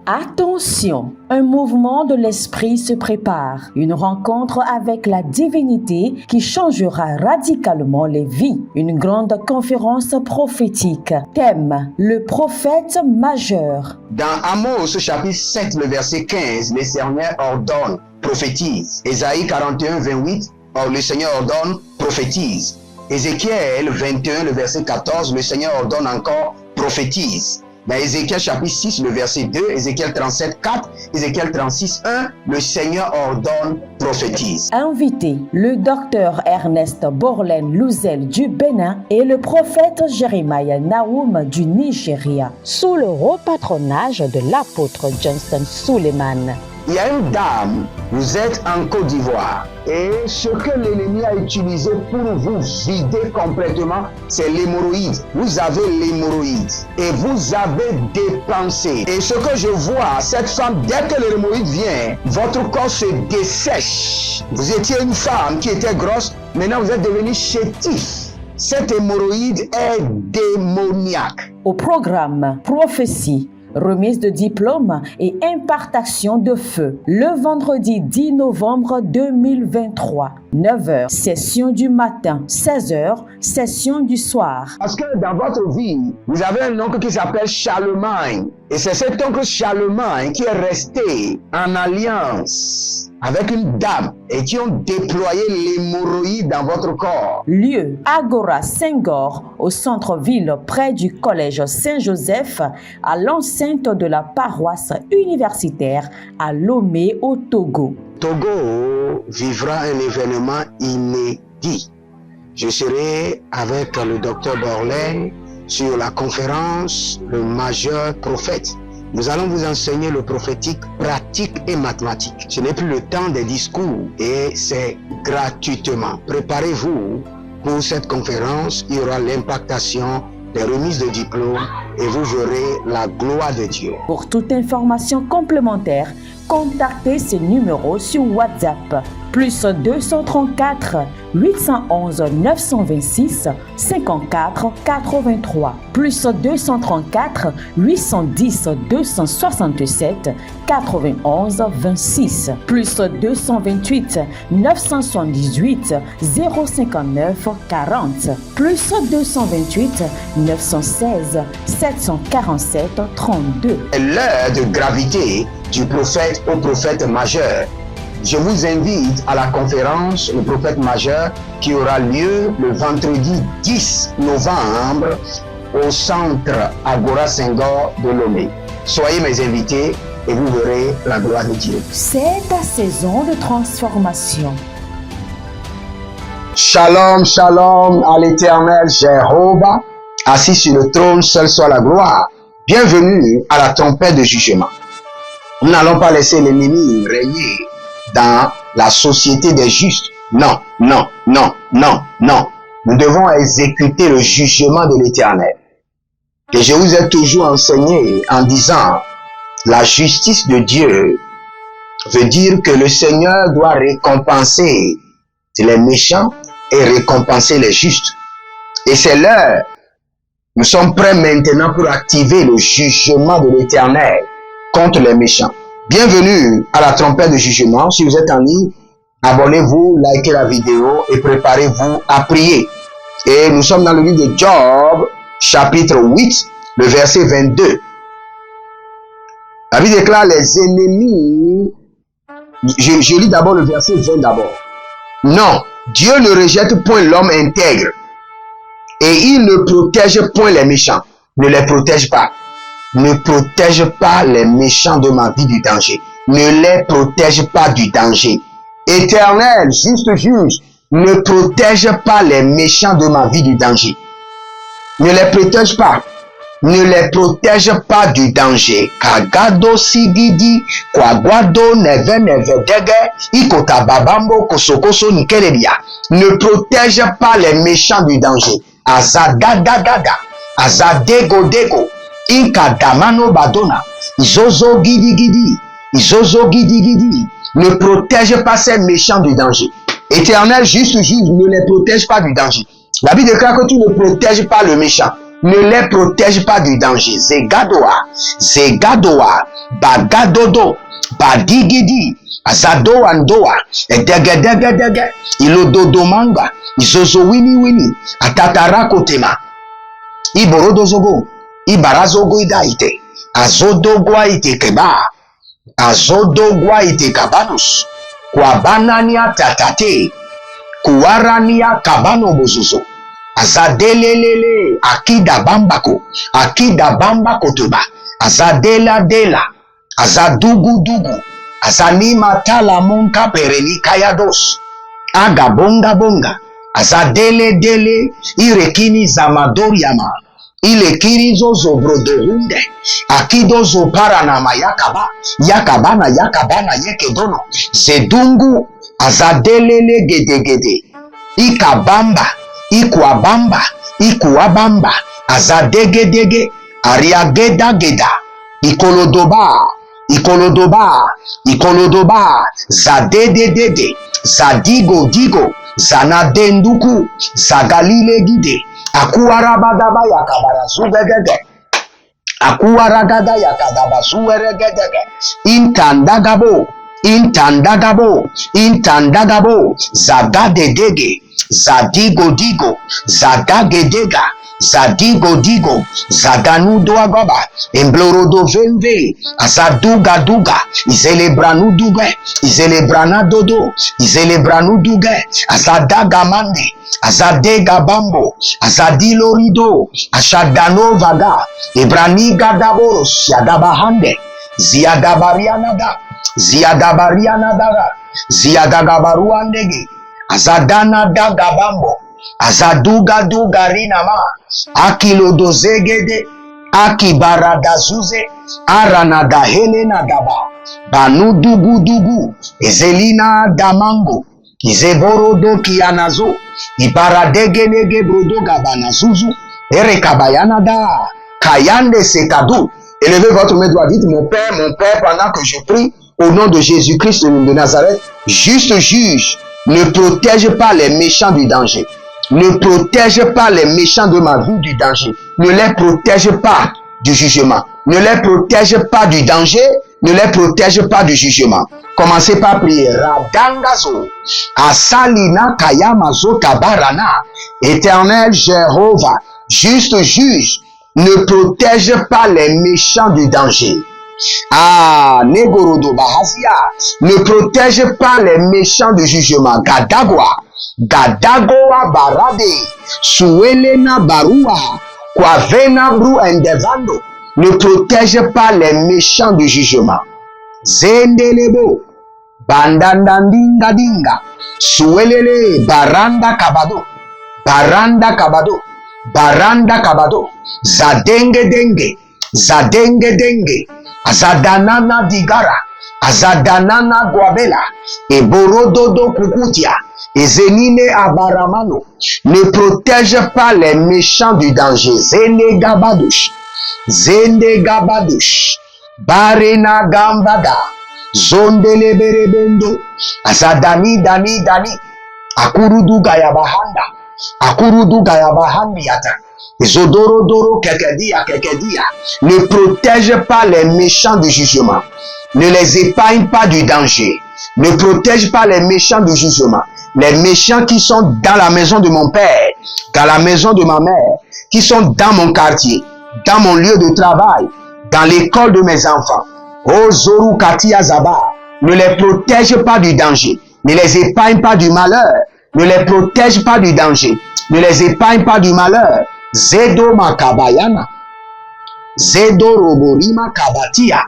Attention, un mouvement de l'esprit se prépare, une rencontre avec la divinité qui changera radicalement les vies, une grande conférence prophétique. Thème, le prophète majeur. Dans Amos chapitre 7, le verset 15, le Seigneur ordonne, prophétise. Ésaïe 41, 28, le Seigneur ordonne, prophétise. Ézéchiel 21, le verset 14, le Seigneur ordonne encore, prophétise. Dans Ézéchiel chapitre 6, le verset 2, Ézéchiel 37, 4, Ézéchiel 36, 1, le Seigneur ordonne, prophétise. Invité, le docteur Ernest Borlen Louzel du Bénin et le prophète Jeremiah Nahum du Nigeria, sous le haut patronage de l'apôtre Johnson Suleiman. Il y a une dame, vous êtes en Côte d'Ivoire et ce que l'ennemi a utilisé pour vous vider complètement, c'est l'hémorroïde. Vous avez l'hémorroïde et vous avez dépensé. Et ce que je vois, cette femme, dès que l'hémorroïde vient, votre corps se dessèche. Vous étiez une femme qui était grosse, maintenant vous êtes devenu chétif. Cette hémorroïde est démoniaque. Au programme Prophétie, remise de diplôme et impartation de feu. Le vendredi 10 novembre 2023, 9h, session du matin, 16h, session du soir. Parce que dans votre vie, vous avez un oncle qui s'appelle Charlemagne. Et c'est cet oncle Charlemagne qui est resté en alliance avec une dame et qui ont déployé l'hémorroïde dans votre corps. Lieu, Agora Senghor, au centre-ville près du collège Saint-Joseph, à l'enceinte de la paroisse universitaire à Lomé au Togo. Togo vivra un événement inédit. Je serai avec le docteur Borlen sur la conférence Le Majeur Prophète. Nous allons vous enseigner le prophétique pratique et mathématique. Ce n'est plus le temps des discours et c'est gratuitement. Préparez-vous pour cette conférence. Il y aura l'impactation des remises de diplômes et vous verrez la gloire de Dieu. Pour toute information complémentaire, contactez ces numéros sur WhatsApp. Plus 234 811 926 54 83. Plus 234 810 267 91 26. Plus 228 978 059 40. Plus 228 916 747 32. L'heure de gravité du prophète au prophète majeur. Je vous invite à la conférence Le Prophète Majeur qui aura lieu le vendredi 10 novembre au centre Agora Senghor de Lomé. Soyez mes invités et vous verrez la gloire de Dieu. C'est ta saison de transformation. Shalom, shalom à l'Éternel Jéhovah, assis sur le trône, seul soit la gloire. Bienvenue à la tempête de jugement. Nous n'allons pas laisser l'ennemi régner dans la société des justes. Non, non, non, non, non. Nous devons exécuter le jugement de l'Éternel. Et je vous ai toujours enseigné en disant, la justice de Dieu veut dire que le Seigneur doit récompenser les méchants et récompenser les justes. Et c'est l'heure. Nous sommes prêts maintenant pour activer le jugement de l'Éternel contre les méchants. Bienvenue à la trompette de jugement. Si vous êtes en ligne, abonnez-vous, likez la vidéo et préparez-vous à prier. Et nous sommes dans le livre de Job, chapitre 8, le verset 22. La Bible déclare les ennemis. Je lis d'abord le verset 20 d'abord. Non, Dieu ne rejette point l'homme intègre et il ne protège point les méchants. Ne les protège pas. Ne protège pas les méchants de ma vie du danger. Ne les protège pas du danger. Éternel, juste juge, ne protège pas les méchants de ma vie du danger. Ne les protège pas. Ne les protège pas du danger. Kagado sigidi, kwagwado neve neve dege, ikota babambo kosokoso nikereria. Ne protège pas les méchants du danger. Azadagadaga, azadego dego. Inka damano badona, izozo gidi gidi, izozo gidi gidi. Ne protège pas ces méchants du danger. Éternel, juste juge, ne les protège pas du danger. La Bible déclare que tu ne protèges pas le méchant. ne les protège pas du danger. Zegadoa, Zegadoa, Bagadodo, Badigidi, Azado Andoa, Edegedegedege, Ilododomanga, Izozo Wini Wini, Atatara Kotema, Iborodozogo, Ibarazogo Idaite, Azodogwa ite Keba, Azodogwa ite Kabanus, Kwabanania Tatate, Kuarania Kabano Bozuzo, Azadelelele, Akida Bambako, Akida Bambako Tuba, Azadela Dela, Azadugu Dugu, Azanima Tala Monka Pereni Kayados, Aga Bonga Bonga, Azadele Dele, Irekini Zamadoriama, Ilekirizo Zobrodohunde, Akido Zoparanama Yakaba, Yakabana Yakabana Yekedono, Zedungu, Azadelele Gede Gede, Ikabamba, Ikwabamba, Ikuabamba, Azadegedege, Ariageda Geda, Ikolodoba, Ikolodoba, Ikolodoba, Zadededede, Zadigo Digo, Zanadenduku, Zagalile Gide, Akuarabadaba Yakabara Zubegede, Akuaragada Yakadaba Zueregedege, Intandagabo, Intandagabo, Intandagabo, Zagadedege, Zadigo Digo, Zadagedega, Zadigo Digo, Zaganudo Agaba, Emblorodo Vemve, Azaduga Duga, Izelebranu Duge, Izelebrana Dodo, Izelebranu Duge, Azadaga Mande, Azadega Bambo, Azadilo Rido, Ashadano Vaga, Ibraniga Daboros, Yagabahande, Ziagabarianada, Ziagabarianada, Ziagagabaruandege, Azadana Daga Bambo, Azaduga Duga Rinama, Akilo Dozegede, Akibaradazuze, Aranada Helena Daba, Banu Dugu Dugu, Ezelina Damango, Izeborodo Kianazo, Ibaradege Brodo Gabana Zuzu, Erekabayanada, Kayande Sekadu. Élevez votre main droite, dites mon Père, pendant que je prie, au nom de Jésus-Christ de Nazareth, juste juge, ne protège pas les méchants du danger. Ne protège pas les méchants de ma vie du danger. Ne les protège pas du jugement. Ne les protège pas du danger. Ne les protège pas du jugement. Commencez par prier. Radangazo, Asalina Kayamazo Kabarana, Éternel Jéhovah, juste juge, ne protège pas les méchants du danger. Ah, Negorodo Bahazia, ne protège pas les méchants du jugement. Gadagwa, Gadagoa Barade, Suelena Barua, Kwavena Bru Endevando, ne protège pas les méchants du jugement. Zendelebo, Bandandandinga Dinga, Suelele, Baranda Kabado, Baranda Kabado, Baranda Kabado, Zadenge Denge, Zadenge Denge, Azadanana Digara, Azadanana Guabela, Eborododo Kukutia, Ezenine Abaramano, ne protège pas les méchants du danger. Zende Gabadush, Zende Gabadush, Barena Gambada, Zondele Berebendo, Azadani Dani Dani, Akurudu Gayabahanda, Akurudu Gayabahandi Yata, Zodoro Doro Kekedia Kekedia, ne protège pas les méchants du jugement. Ne les épargne pas du danger. Ne protège pas les méchants du jugement. Les méchants qui sont dans la maison de mon père, dans la maison de ma mère, qui sont dans mon quartier, dans mon lieu de travail, dans l'école de mes enfants. Oh Zoru Katia Zaba, ne les protège pas du danger. Ne les épargne pas du malheur. Ne les protège pas du danger. Ne les épargne pas du malheur. Zedo Makabayana, Zedo Roborima Kabatia,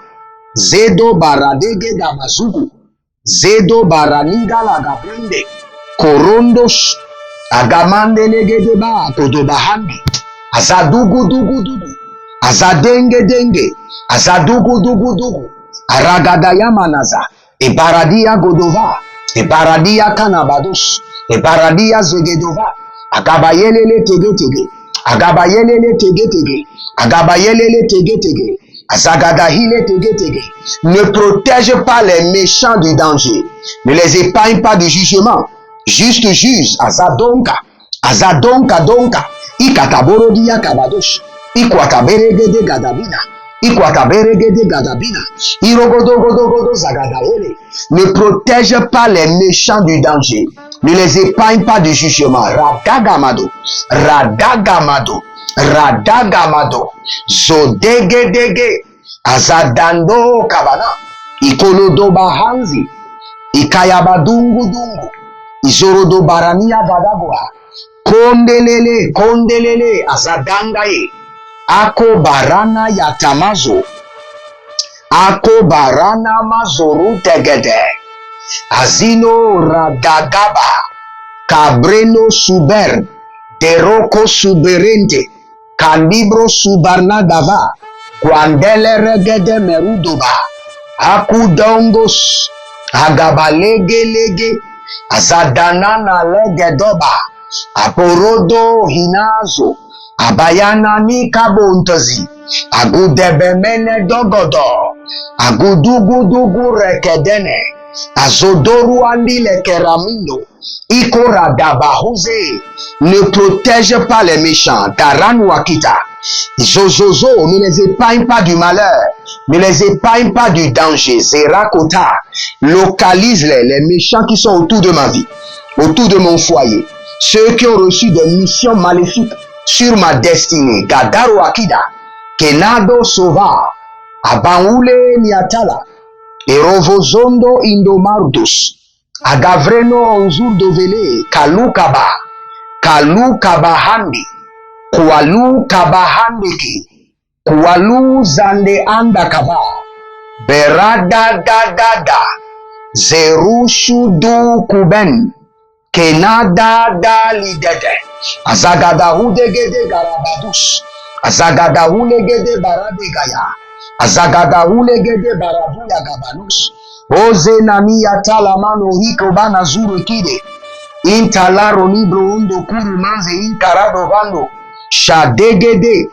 Zedo Baradege Damazugu, Zedo Baraniga Lagabrende, Korondos, Agamande Legedeba, Kodobahandi, Azadugu Dugu Dugu, Azadenge Denge, Azadugu Dugu Dugu, Aragadaya Manaza, Ebaradia Godova, Ebaradia Kanabados, Ebaradia Zegedova, Agabayelele Tege Tege, Agabayelele Tege Tege, Agabayelele Tege Tege, Azagadahile Tege Tege. Ne protège pas les méchants du danger. Ne les épargne pas du jugement. Juste juge, Azadonka, Azadonka Donka, Ikataborodia kabadosh. Ikwataberegede gadabina. Ikwataberegede gadabina. Irogodogodogodo zagadaele. Ne protège pas les méchants du danger. Ne les épargne pas du jugement. Radagamado. Radagamado. Radagamado. Zodegedege. Azadando kabana. Ikolodo bahanzi. Ikayabadungu dungu. Izorodo barania badagoa. Kondelele, kondelele, azadangaye. Ako barana yatamazo. Ako barana mazoru tegede. Azino radagaba. Cabreno suber. Deroko suberente. Calibro subarnadava. Kwandele regede merudoba. Akudongos. Agabalege. Azadanana legedoba. Aporodo hinazo. Abayana ni kabontozi. Agudebemene dogodo. Agudugudugu rekedene. Azodoru andi le keramino. Ikoradabahose. Ne protège pas les méchants. Taran wakita. Zozozo, ne les épargne pas du malheur. Ne les épargne pas du danger. Zerakota. Localise-les, les méchants qui sont autour de ma vie, autour de mon foyer. Ceux qui ont reçu des missions maléfiques sur ma destinée. Gadaro Akida. Kenado Sova. Abanule Niatala. Erovozondo Indomardus. Agavreno Onzur Dovele. Kalukaba. Kalukaba Handi. Kualu Kabahandiki. Kualu Zande Andakaba. Berada da. Zerushudu Kuben. Kenada da lidede. Azagadahu degede garabadus. Azagadahu legede baradegaya. Azagadahu legede baradu yagabanus. Oze nami yatalamano hiko bana zuru kide. Intalaro libro undo kuru manze inkarado bando. Shadegede.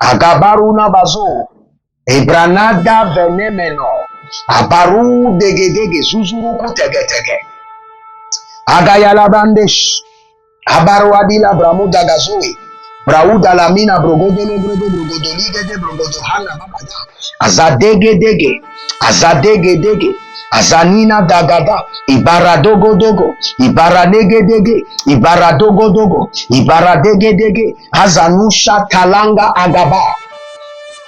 Agabaruna bazo. Ebranada venemeno. Abaru degedege zuzuru kutegetege. Agayala bandesh. Abarwadila bramuda gazoe. Brauda lamina brogodolo brogodoligede brogodohana babada. Azadegedege. Azadegedege. Azanina dagada. Ibaradogodogo. Ibaradegedege. Ibaradogodogo. Ibaradegedege. Azanusha talanga agaba.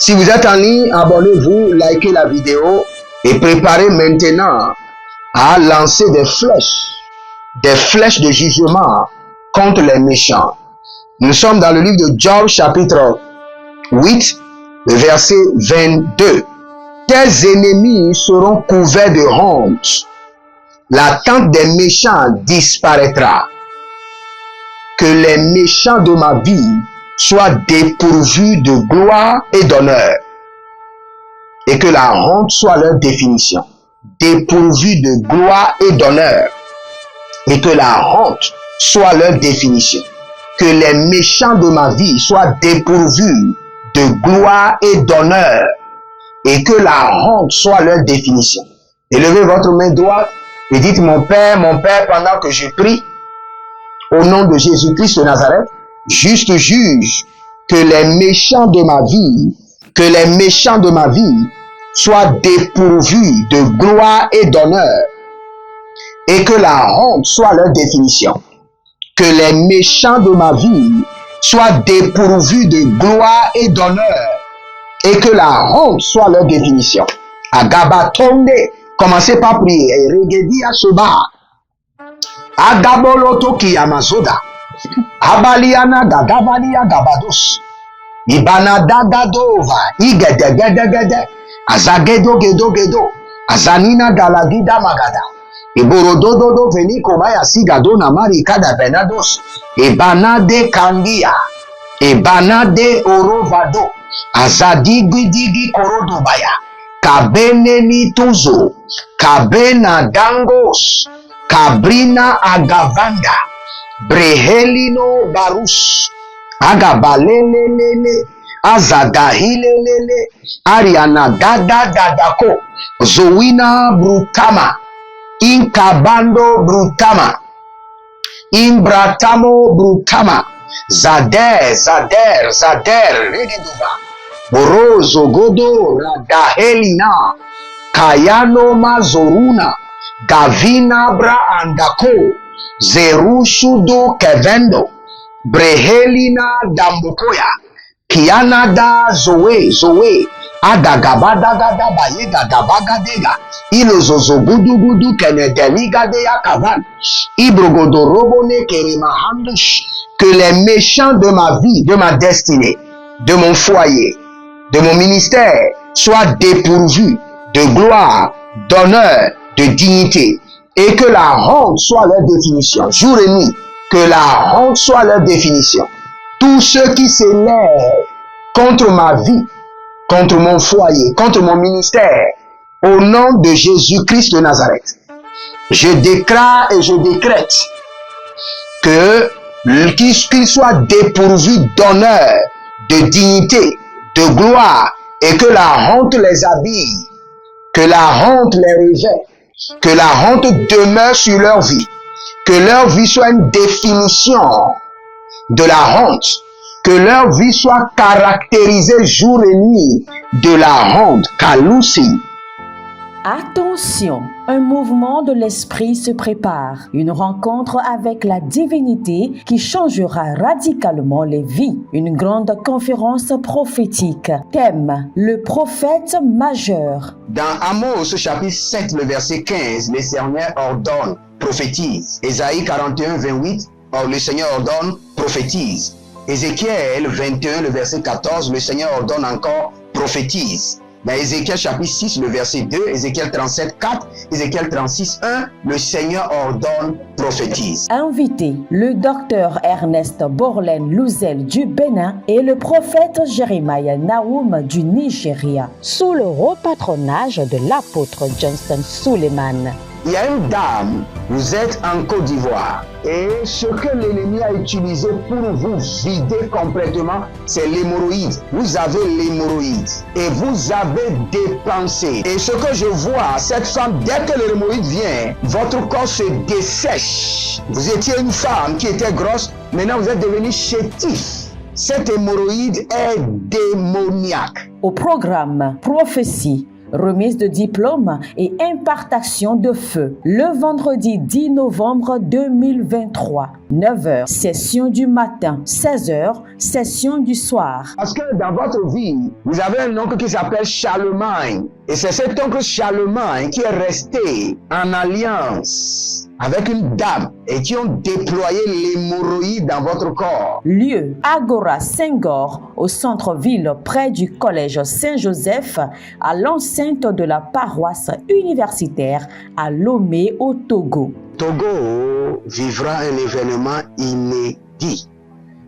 Si vous êtes en ligne, abonnez-vous, likez la vidéo et préparez maintenant à lancer des flèches de jugement contre les méchants. Nous sommes dans le livre de Job chapitre 8, le verset 22. Tes ennemis seront couverts de honte. La tente des méchants disparaîtra. Que les méchants de ma vie soient dépourvus de gloire et d'honneur. Et que la honte soit leur définition. Dépourvus de gloire et d'honneur. Et que la honte soit leur définition. Que les méchants de ma vie soient dépourvus de gloire et d'honneur. Et que la honte soit leur définition. Élevez votre main droite et dites, mon Père, pendant que je prie, au nom de Jésus-Christ de Nazareth, juste juge que les méchants de ma vie soient dépourvus de gloire et d'honneur. Et que la honte soit leur définition. Que les méchants de ma vie soient dépourvus de gloire et d'honneur. Et que la honte soit leur définition. Agabatonde, commencez par prier. Regedi Asoba. Agaboloto Kiyamazoda. Abaliana Gagabalia Gabados. Ibana Dagadova. Igedegedegede. Azagedo Gedo. Azanina Galagida Magada. Iborododo Veliko Maya Sigado Namari Kada Benados. Ibana de Kandia. Ibana de Orovado. Azadigidigi Korodobaya. Kabene Nituzo. Kabena Dangos. Kabrina Agavanda. Brehelino Barus. Agabalelelele. Azadahilelele. Ariana Dadako. Zowina Brutama. Inkabando Brutama. Imbratamo Brutama. Zader, Zader, Zader, Regeduba, Borozo, Godo, Radahelina, Kayano Mazoruna, Gavina Bra Andako, Zerushudo Kevendo, Brehelina Dambukoya, Kianada Zoe, Zoe, Adagabadagada Bayega Gabagadega, Ilozozo Gudu Gudu Kenedeligadea Kavan, Ibrogodo Robone Keremahandush, que les méchants de ma vie, de ma destinée, de mon foyer, de mon ministère soient dépourvus de gloire, d'honneur, de dignité, et que la honte soit leur définition, jour et nuit, que la honte soit leur définition. Tous ceux qui s'élèvent contre ma vie, contre mon foyer, contre mon ministère, au nom de Jésus-Christ de Nazareth, je déclare et je décrète qu'ils soient dépourvus d'honneur, de dignité, de gloire, et que la honte les habille, que la honte les revêt, que la honte demeure sur leur vie, que leur vie soit une définition de la honte, que leur vie soit caractérisée jour et nuit de la honte, Kalousi. Attention, un mouvement de l'esprit se prépare, une rencontre avec la divinité qui changera radicalement les vies, une grande conférence prophétique. Thème, le prophète majeur. Dans Amos chapitre 7, le verset 15, le Seigneur ordonne, prophétise. Ésaïe 41, 28, le Seigneur ordonne, prophétise. Ézéchiel 21, le verset 14, le Seigneur ordonne encore, prophétise. Dans Ézéchiel chapitre 6, le verset 2, Ézéchiel 37, 4, Ézéchiel 36, 1, le Seigneur ordonne, prophétise. Invité, le docteur Ernest Borlen Louzel du Bénin et le prophète Jeremiah Nahum du Nigeria, sous le haut patronage de l'apôtre Johnson Suleiman. Il y a une dame, vous êtes en Côte d'Ivoire, et ce que l'ennemi a utilisé pour vous vider complètement, c'est l'hémorroïde. Vous avez l'hémorroïde et vous avez dépensé. Et ce que je vois, cette femme, dès que l'hémorroïde vient, votre corps se dessèche. Vous étiez une femme qui était grosse, maintenant vous êtes devenu chétif. Cette hémorroïde est démoniaque. Au programme Prophétie, remise de diplôme et impartation de feu. Le vendredi 10 novembre 2023, 9h, session du matin, 16h, session du soir. Parce que dans votre vie, vous avez un oncle qui s'appelle Charlemagne. Et c'est cet oncle Charlemagne qui est resté en alliance avec une dame et qui ont déployé l'hémorroïde dans votre corps. Lieu, Agora Senghor, au centre-ville près du collège Saint-Joseph, à l'enceinte de la paroisse universitaire à Lomé au Togo. Togo vivra un événement inédit.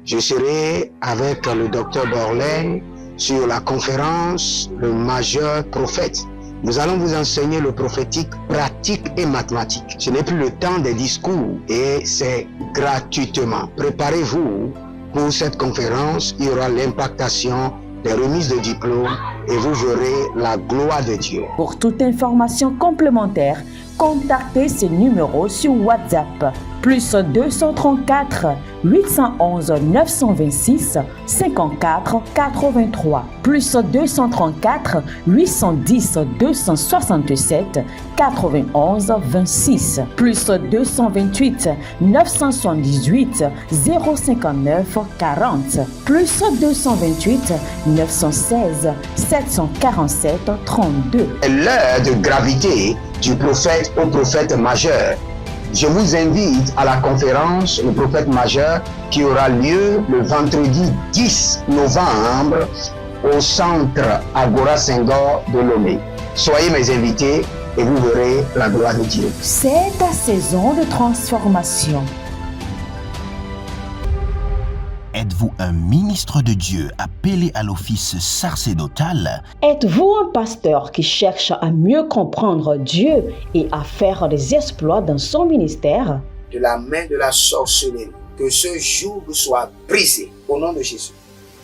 Je serai avec le docteur Borlen sur la conférence Le Majeur Prophète. Nous allons vous enseigner le prophétique pratique et mathématique. Ce n'est plus le temps des discours et c'est gratuitement. Préparez-vous pour cette conférence. Il y aura l'impactation des remises de diplômes et vous verrez la gloire de Dieu. Pour toute information complémentaire, contactez ce numéro sur WhatsApp. Plus 234 811 926 54 83. Plus 234 810 267 91 26. Plus 228 978 059 40. Plus 228 916 747 32. L'heure de gravité du prophète au prophète majeur. Je vous invite à la conférence Le Prophète Majeur qui aura lieu le vendredi 10 novembre au centre Agora Senghor de Lomé. Soyez mes invités et vous verrez la gloire de Dieu. C'est ta saison de transformation. Êtes-vous un ministre de Dieu appelé à l'office sacerdotal? Êtes-vous un pasteur qui cherche à mieux comprendre Dieu et à faire des exploits dans son ministère? De la main de la sorcellerie, que ce joug soit brisé au nom de Jésus.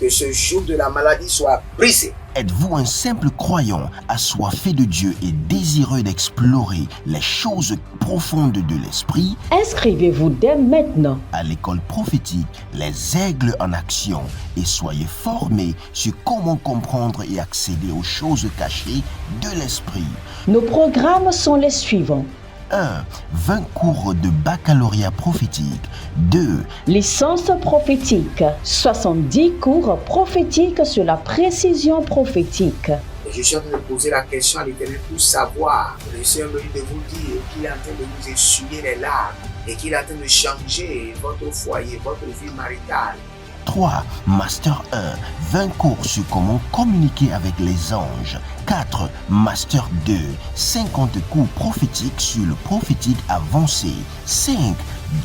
que ce joug de la maladie soit brisé. Êtes-vous un simple croyant assoiffé de Dieu et désireux d'explorer les choses profondes de l'esprit? Inscrivez-vous dès maintenant À l'école prophétique Les Aigles en Action et soyez formés sur comment comprendre et accéder aux choses cachées de l'esprit. Nos programmes sont les suivants. 1. 20 cours de baccalauréat prophétique. 2. Licence prophétique. 70 cours prophétiques sur la précision prophétique. Et je suis en train de poser la question à l'Éternel pour savoir. Le Seigneur me dit de vous dire qu'il est en train de vous essuyer les larmes et qu'il est en train de changer votre foyer, votre vie maritale. 3. Master 1. 20 cours sur comment communiquer avec les anges. 4. Master 2. 50 cours prophétiques sur le prophétique avancé. 5.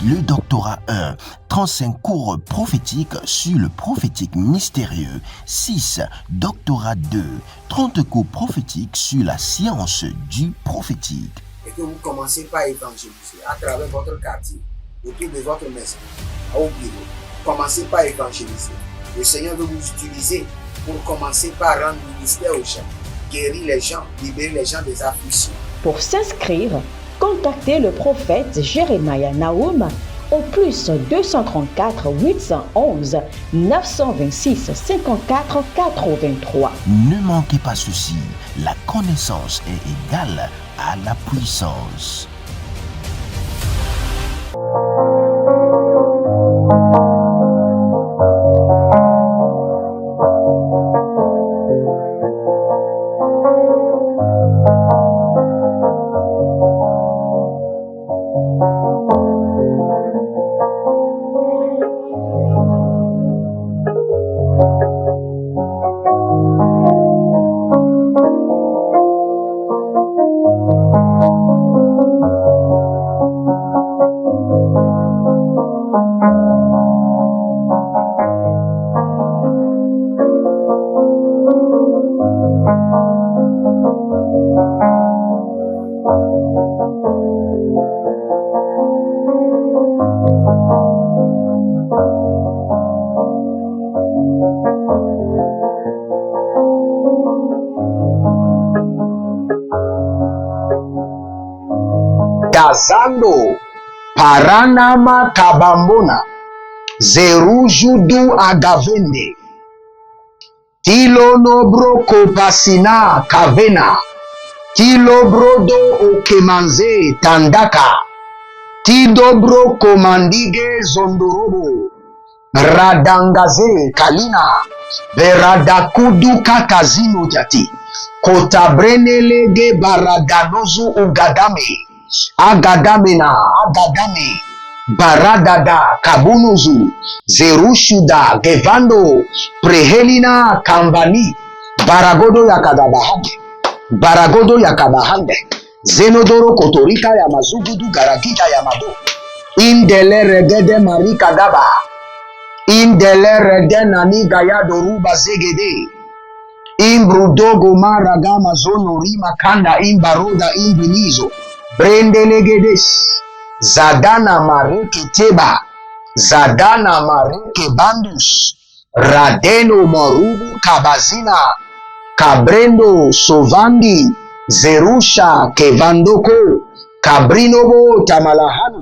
Le doctorat 1. 35 cours prophétiques sur le prophétique mystérieux. 6. Doctorat 2. 30 cours prophétiques sur la science du prophétique. Et que vous commencez par évangéliser à travers votre quartier, autour de votre maison, au bureau. Commencez par évangéliser. Le Seigneur veut vous utiliser pour commencer par rendre ministère aux gens, guérir les gens, libérer les gens des afflictions. Pour s'inscrire, contactez le prophète Jérémie Naoum au plus 234 811 926 54 83. Ne manquez pas ceci, la connaissance est égale à la puissance. Gazando Paranama Kabambona Zerujudu Agavende Tilo Nobro Kopasina Kavena Tilo Brodo Okemanze Tandaka Tidobro Komandige Zondorobo Radangaze Kalina Beradakudu Kakazino Jati Kotabrenelege Baradanozu Ugadame Agadamena, Agadame, Baradada, Kabunuzu, Zerushuda, Gevando, Prehelina, Kambani, Baragodo Yakabahande, Zenodoro Kotorika Yamazugudu Garagita Yamado, Indele Regede Marika Daba, Indele Rede Nani Gayado Ruba Zegede, Imbrudogo Maragama Zono Rima Kanda Imbaroda Imbinizo, Brendelegedes, Zadana Mareke Teba, Zadana Mareke Bandus, Radeno Morubu Kabazina, Cabrendo Sovandi, Zerusha Kevandoko, Cabrinobo Tamalahan,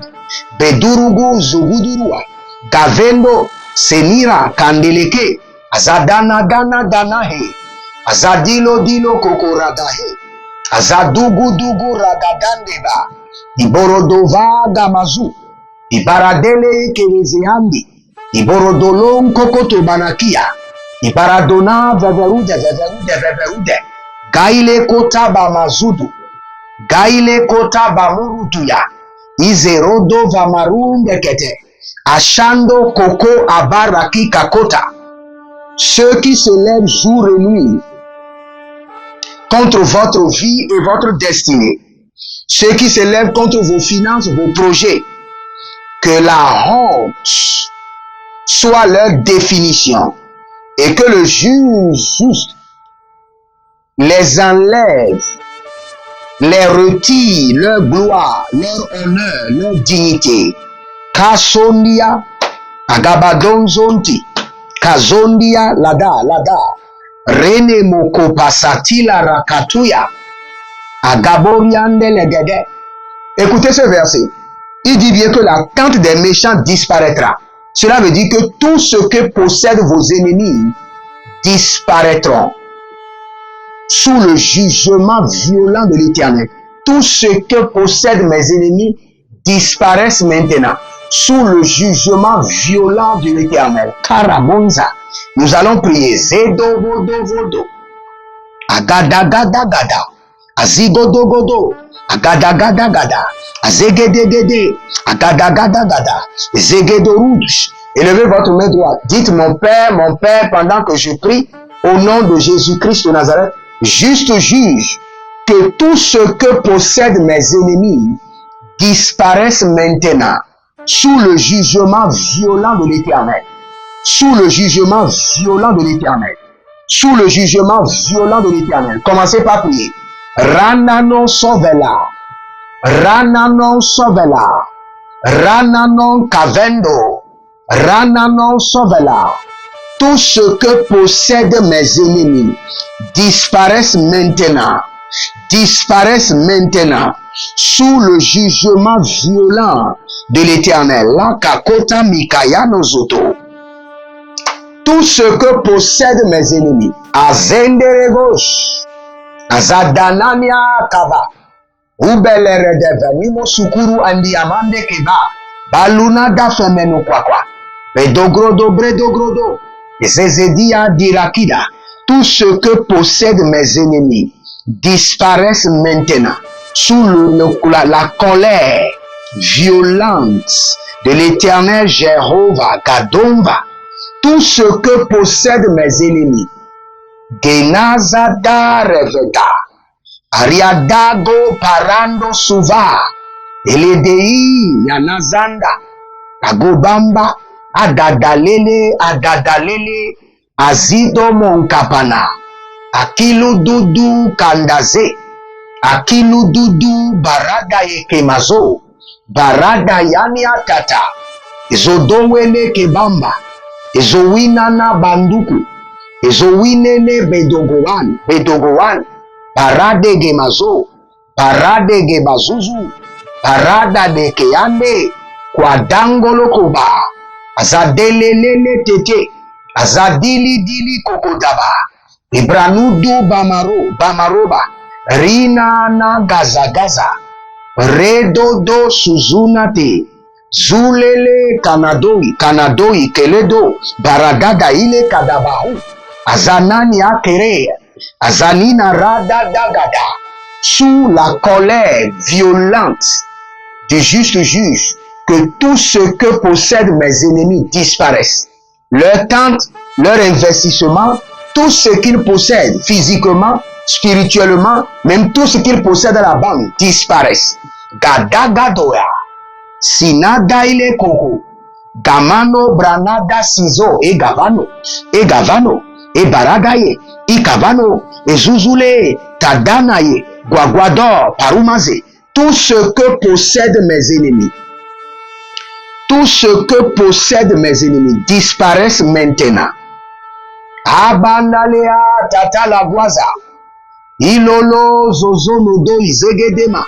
Bedurugu Zugudurua, Gavendo Senira Kandeleke, Azadana Gana Ganahe, Azadilo Dilo Kokoradahe, Azadugu Ragadandeba, Iborodova Gamazu, Ibaradele Kerezeandi, Iborodolon Kokoto Banakia, Ibaradona Veverude, Gaile Kota Bamazudu, Gaile Kota Bamurutuya, Izerodo Vamarundekete, Ashando Koko Abaraki Kakota, ceux qui se lèvent jour et nuit contre votre vie et votre destinée, ceux qui se lèvent contre vos finances, vos projets, que la honte soit leur définition et que le juge juste les enlève, les retire leur gloire, leur honneur, leur dignité. Kasondia, Agabadon Zonti, Kazondia lada lada. Rene moko pasati la rakatuya. Agaboriande legede. Écoutez ce verset. Il dit bien que la tente des méchants disparaîtra. Cela veut dire que tout ce que possèdent vos ennemis disparaîtront sous le jugement violent de l'Éternel. Tout ce que possèdent mes ennemis disparaissent maintenant sous le jugement violent de l'Éternel. Karamonza. Nous allons prier. Zedo vodo vodo. Agada gada gada. Azigodo godo. Agada gada gada. Azegede gede. Agada gada gada. Zegedo rouge. Élevez votre main droite. Dites mon Père, pendant que je prie, au nom de Jésus-Christ de Nazareth, juste juge que tout ce que possèdent mes ennemis disparaisse maintenant sous le jugement violent de l'Éternel. Sous le jugement violent de l'Éternel. Sous le jugement violent de l'Éternel. Commencez par prier. Rananon sovela. Rananon sovela. Rananon cavendo. Rananon sovela. Tout ce que possèdent mes ennemis disparaissent maintenant. Disparaissent maintenant sous le jugement violent de l'Éternel. La kakota mikaya nozoto. Tout ce que possèdent mes ennemis. Azendere gauche. Azadanania kava. Ubelere devenimo sukuru andi amande keba. Baluna da femeno kwakwa. Bedogrodo bredogrodo. Zezedia dirakida. Tout ce que possèdent mes ennemis disparaissent maintenant sous la colère violente de l'Éternel Jéhovah Gadomba. Tout ce que possèdent mes ennemis. Genazada reveda. Ariadago parando suva. Eledei yanazanda. Agobamba. Adadalele. Azido monkapana. Akilu dudu kandaze. Akilu dudu barada yekemazo. Barada yani atata. Izodowele kebamba. Izowinana banduku. Izowinene bedogowan. Barade gemazo. Barade gemazuzu. Barada de keyande. Kwa dangolo koba. Azadelelele tete. Azadili dili kokodaba. Ibranudu bamaroba. Rina na gaza. Redodo suzunate. Zulele kanadoi keledo. Baradada ile kadabahu. Azanani akere. Azanina rada dagada. Sous la colère violente du juste juge, que tout ce que possèdent mes ennemis disparaisse. Leur tente, leur investissement, tout ce qu'ils possèdent physiquement, spirituellement, même tout ce qu'ils possèdent à la banque disparaisse. Gadagadoya, Sinada ile koko, Gamano branada sizo e gavano, e baragaye, e kavano, e zuzule, tadanaye, guaguador, parumaze, tout ce que possèdent mes ennemis. Tout ce que possèdent mes ennemis disparaissent maintenant. Abanalea tata la guaza. Ilolo zozo nodo izegedema.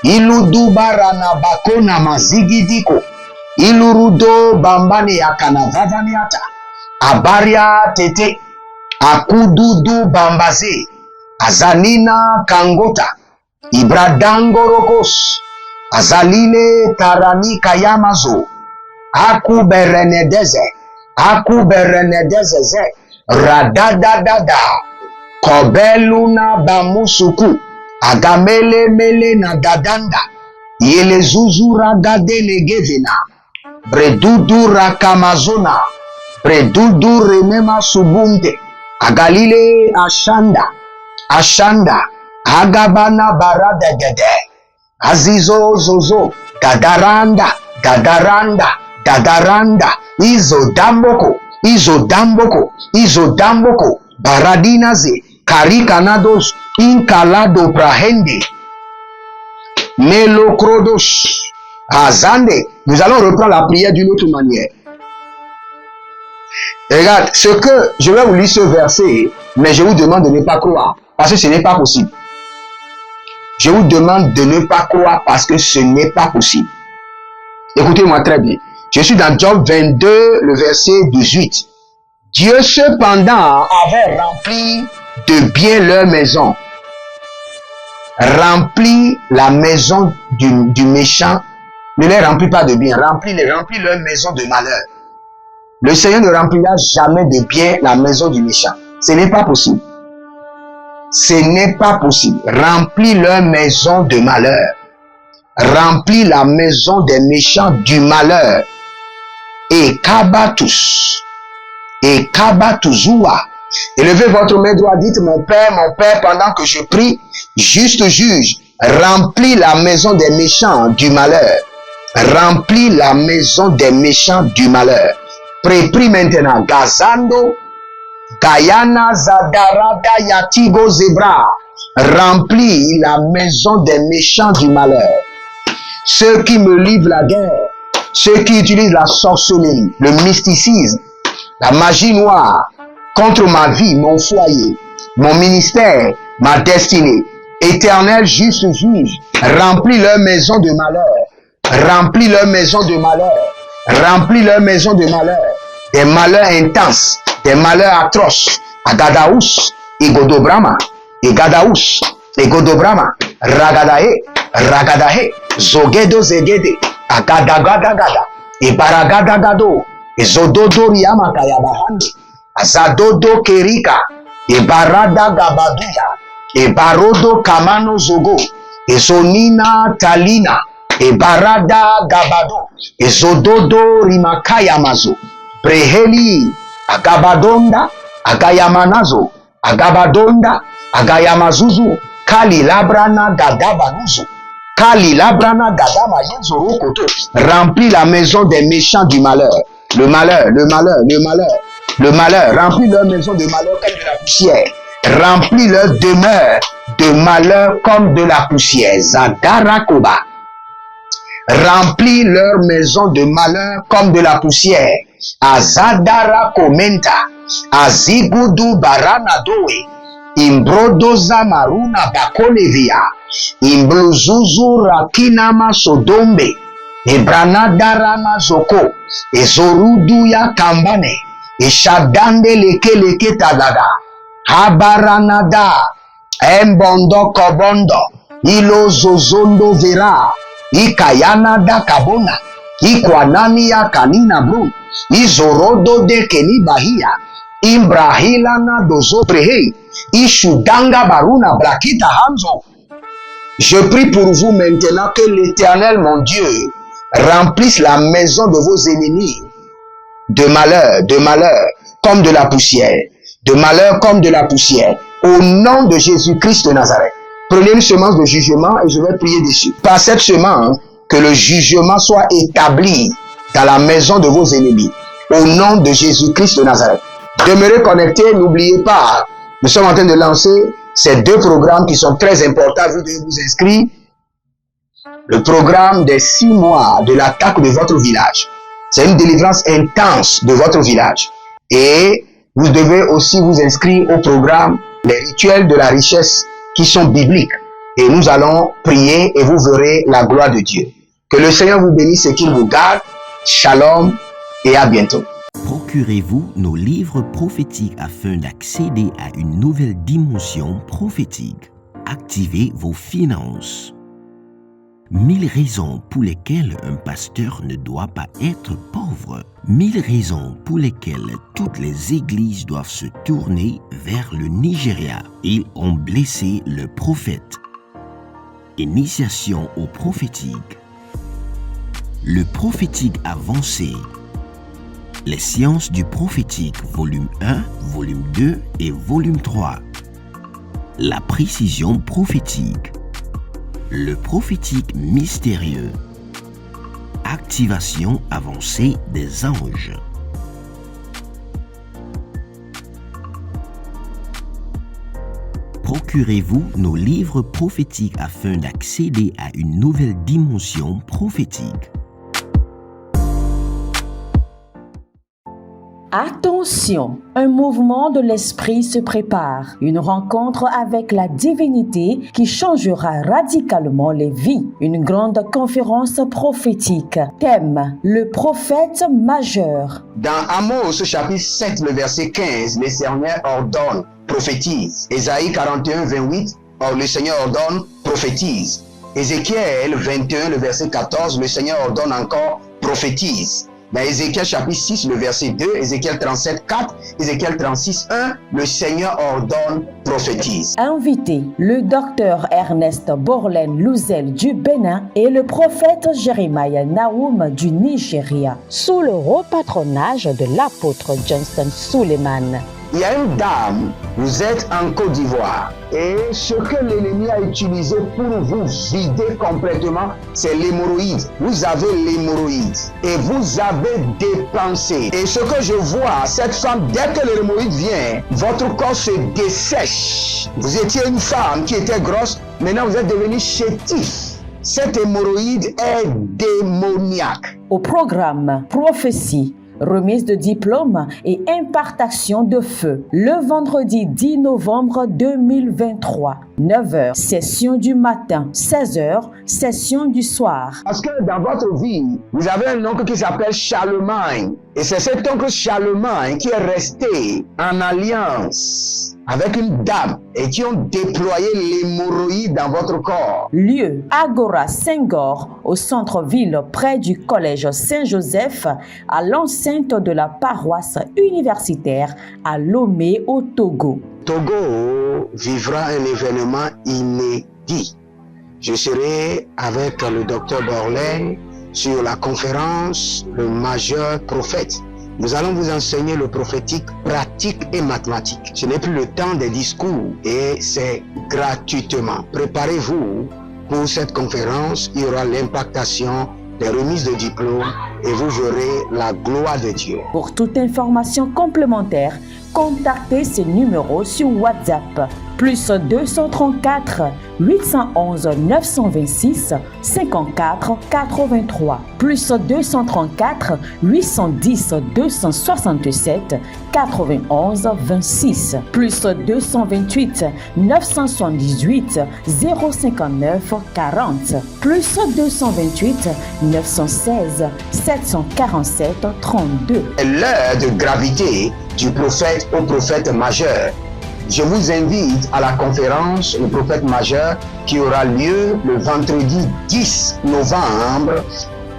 Iludu barana bakona mazigidiko. Ilurudo bambane yakana vavaniata. Abaria tete. Akududu bambaze. Azanina kangota. Ibradangorokos. Azalile tarani kayamazo. Aku berenedeze. Radadadada. Kobeluna bamusuku. Agamele mele na dadanda. Yele zuzu ragade legevina. Bredudu rakamazona. Bredudu remema subunte. Agalile ashanda. Agabana barada gede. Azizo zozo. Gadaranda. Izo damboko. Baradinaze. Karikanados. Inkalado prahende. Et regarde, ce que je vais vous lire ce verset, mais je vous demande de ne pas croire, parce que ce n'est pas possible. Je vous demande de ne pas croire parce que ce n'est pas possible. Écoutez-moi très bien. Je suis dans Job 22, le verset 18. Dieu cependant avait rempli de bien leur maison. Remplit la maison du méchant. Ne les remplit pas de bien. Remplit leur maison de malheur. Le Seigneur ne remplira jamais de bien la maison du méchant. Ce n'est pas possible. Ce n'est pas possible. Remplit leur maison de malheur. Remplit la maison des méchants du malheur. Et kabatus. Et kabatuzua. Élevez votre main droite, dites mon Père, pendant que je prie, juste juge, remplis la maison des méchants du malheur. Remplis la maison des méchants du malheur. Prépris maintenant. Gazando, Gayana, Zadarada, Yatigo, Zebra. Remplis la maison des méchants du malheur. Ceux qui me livrent la guerre, ceux qui utilisent la sorcellerie, le mysticisme, la magie noire, contre ma vie, mon foyer, mon ministère, ma destinée. Éternel juste juge, remplis leur maison de malheur. Remplis leur maison de malheur. Remplis leur maison de malheur. Des malheurs intenses, des malheurs atroces. Agadaus, Igodobrama, Igadaus, Igodobrama, Ragadahe, Zogedo Zegede, Agadagadagada, Ibaragadagado, Zododo Riamakayabahandi, Azadodo Kerika, Ibarada Gabaduya, Ibarodo Kamano Zogo, Izonina Talina, Ibarada Gabado, Izododo Rimakayamazo, Breheli, Agabadonda, Agayamanazo, Agabadonda, Agayamazuzu, Kali Labrana Gadabanuzo, Kali Labrana Gadama Yenzoro Koto, remplis la maison des méchants du malheur. Le malheur, le malheur, le malheur, le malheur, remplis leur maison de malheur comme de la poussière. Remplis leur demeure de malheur comme de la poussière. Zadarakoba. Remplis leur maison de malheur comme de la poussière. Azadara komenta. Azigudu baranadoe. Imbrodoza maruna bakolevia. Imbluzuzu rakinama sodombe. Ebranadara zoko. Ezoruduya kambane. Eshadande leke tadada. Habaranada. Embondo kobondo. Ilo zozondo vera. Ikayanada kabona. Ikwanania kanina bru. Izorodo de keni bahia. Imbrahilana dozo prehe. Ishudanga baruna brakita hamzo. Je prie pour vous maintenant que l'Éternel, mon Dieu, remplisse la maison de vos ennemis de malheur, comme de la poussière, de malheur comme de la poussière, au nom de Jésus-Christ de Nazareth. Prenez une semence de jugement et je vais prier dessus. Par cette semence, que le jugement soit établi dans la maison de vos ennemis, au nom de Jésus-Christ de Nazareth. Demeurez connectés, n'oubliez pas, nous sommes en train de lancer ces deux programmes qui sont très importants, vous devez vous inscrire. Le programme des 6 mois de l'attaque de votre village. C'est une délivrance intense de votre village. Et vous devez aussi vous inscrire au programme les rituels de la richesse qui sont bibliques. Et nous allons prier et vous verrez la gloire de Dieu. Que le Seigneur vous bénisse et qu'il vous garde. Shalom et à bientôt. Procurez-vous nos livres prophétiques afin d'accéder à une nouvelle dimension prophétique. Activez vos finances. 1000 raisons pour lesquelles un pasteur ne doit pas être pauvre. 1000 raisons pour lesquelles toutes les églises doivent se tourner vers le Nigeria. Ils ont blessé le prophète. Initiation au prophétique. Le prophétique avancé. Les sciences du prophétique, volume 1, volume 2 et volume 3. La précision prophétique. Le prophétique mystérieux. Activation avancée des anges. Procurez-vous nos livres prophétiques afin d'accéder à une nouvelle dimension prophétique. Attention, un mouvement de l'esprit se prépare, une rencontre avec la divinité qui changera radicalement les vies. Une grande conférence prophétique. Thème, le prophète majeur. Dans Amos chapitre 7, le verset 15, le Seigneur ordonne, prophétise. Ésaïe 41, 28, or le Seigneur ordonne, prophétise. Ézéchiel 21, le verset 14, le Seigneur ordonne encore, prophétise. Dans Ézéchiel chapitre 6, le verset 2, Ézéchiel 37, 4, Ézéchiel 36, 1, le Seigneur ordonne, prophétise. Invité, le docteur Ernest Borlen Louzel du Bénin et le prophète Jeremiah Nahum du Nigeria, sous le haut patronage de l'apôtre Johnson Suleiman. Il y a une dame, vous êtes en Côte d'Ivoire et ce que l'ennemi a utilisé pour vous vider complètement, c'est l'hémorroïde. Vous avez l'hémorroïde et vous avez dépensé. Et ce que je vois, cette femme, dès que l'hémorroïde vient, votre corps se dessèche. Vous étiez une femme qui était grosse, maintenant vous êtes devenu chétif. Cette hémorroïde est démoniaque. Au programme Prophétie, remise de diplôme et impartation de feu. Le vendredi 10 novembre 2023, 9h, session du matin, 16h, session du soir. Parce que dans votre vie, vous avez un oncle qui s'appelle Charlemagne. Et c'est cet oncle Charlemagne qui est resté en alliance avec une dame et qui ont déployé l'hémorroïde dans votre corps. Lieu, Agora Senghor, au centre-ville près du collège Saint-Joseph, à l'enceinte de la paroisse universitaire à Lomé au Togo. Togo vivra un événement inédit. Je serai avec le docteur Borlen sur la conférence Le Majeur Prophète. Nous allons vous enseigner le prophétique pratique et mathématique. Ce n'est plus le temps des discours et c'est gratuitement. Préparez-vous pour cette conférence. Il y aura l'impactation, des remises de diplômes et vous verrez la gloire de Dieu. Pour toute information complémentaire, contactez ces numéros sur WhatsApp. Plus 234 811 926 54 83. Plus 234 810 267 91 26. Plus 228 978 059 40. Plus 228 916 747 32. L'heure de gravité du prophète au prophète majeur. Je vous invite à la conférence Le Prophète Majeur qui aura lieu le vendredi 10 novembre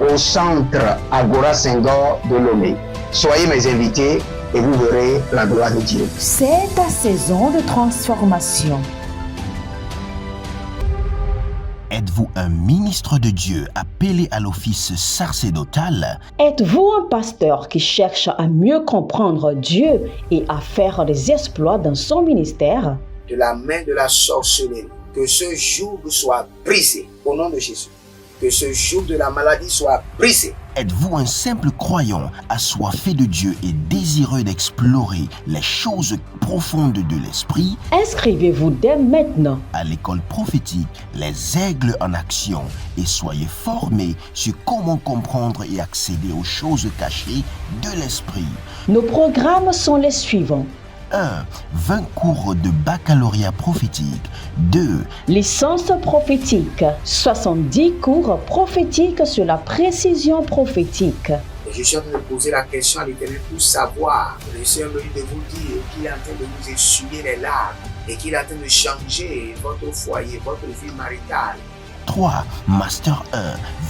au centre Agora Senghor de Lomé. Soyez mes invités et vous verrez la gloire de Dieu. C'est ta saison de transformation. Êtes-vous un ministre de Dieu appelé à l'office sacerdotal? Êtes-vous un pasteur qui cherche à mieux comprendre Dieu et à faire des exploits dans son ministère? De la main de la sorcellerie, que ce joug soit brisé au nom de Jésus. Que ce joug de la maladie soit brisé. Êtes-vous un simple croyant assoiffé de Dieu et désireux d'explorer les choses profondes de l'esprit? Inscrivez-vous dès maintenant à l'école prophétique Les Aigles en Action et soyez formés sur comment comprendre et accéder aux choses cachées de l'esprit. Nos programmes sont les suivants. 1. 20 cours de baccalauréat prophétique. 2. Licence prophétique. 70 cours prophétiques sur la précision prophétique. Je suis en train de poser la question à l'Éternel pour savoir. Le Seigneur me dit de vous dire qu'il est en train de vous essuyer les larmes et qu'il est en train de changer votre foyer, votre vie maritale. 3. Master 1.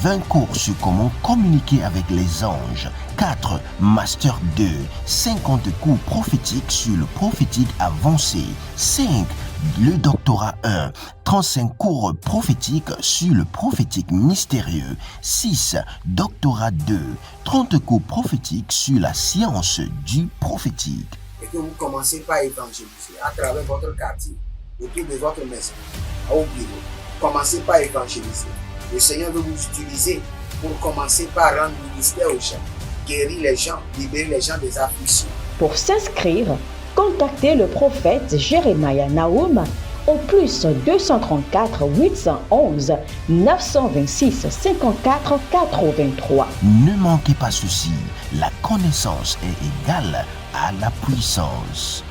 20 cours sur comment communiquer avec les anges. 4. Master 2. 50 cours prophétiques sur le prophétique avancé. 5. Le doctorat 1. 35 cours prophétiques sur le prophétique mystérieux. 6. Doctorat 2. 30 cours prophétiques sur la science du prophétique. Et que vous commencez par évangéliser à travers votre quartier, autour de votre maison, au bureau. Commencez par évangéliser. Le Seigneur veut vous utiliser pour commencer par rendre ministère aux gens, guérir les gens, libérer les gens des afflictions. Pour s'inscrire, contactez le prophète Jeremiah Nahum au plus 234 811 926 54 83. Ne manquez pas ceci, la connaissance est égale à la puissance.